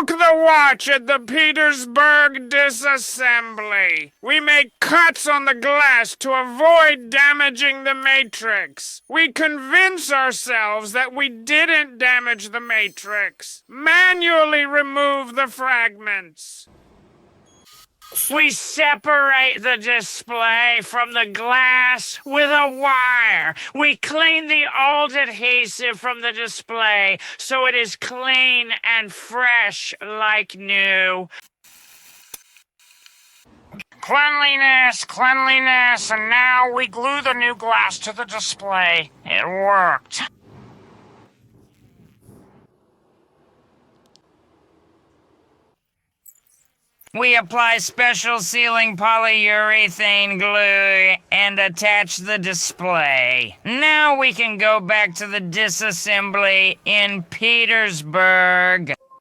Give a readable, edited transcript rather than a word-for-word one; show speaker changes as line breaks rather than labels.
broke the watch at the Petersburg disassembly. We make cuts on the glass to avoid damaging the matrix. We convince ourselves that we didn't damage the matrix. Manually remove the fragments. We separate the display from the glass with a wire. We clean the old adhesive from the display so it is clean and fresh like new. Cleanliness, cleanliness, and now we glue the new glass to the display. It worked. We apply special sealing polyurethane glue and attach the display. Now we can go back to the disassembly in Petersburg.